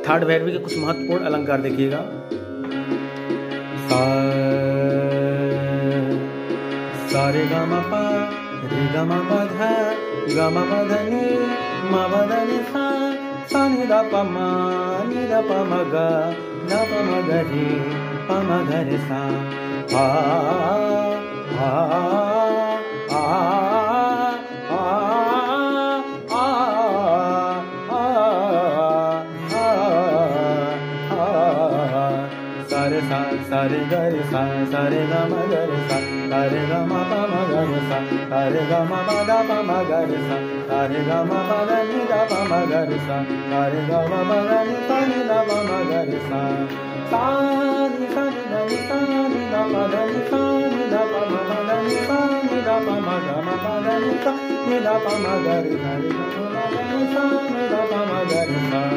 Third Bhairavi के कुछ महत्वपूर्ण अलंकार देखिएगा। सा रे ग म प रे ग म प ध ग म प ध नि म प ध नि सा नि द प म नि द प म ग द प म ग रे प म ग रे सा आ आ सारे ग रे सा सारे ग म ग रे सा सारे ग म प म ग रे सा सारे ग म प द प म ग रे सा सारे ग म प द नि द प म ग रे सा सारे ग म प द नि सा नि द प म ग रे सा सा नि द नि सा नि द प द नि सा नि द प म प द नि सा नि द प म ग म प द नि सा नि द प म ग रे सा रे ग म ग रे सा नि द प म ग रे सा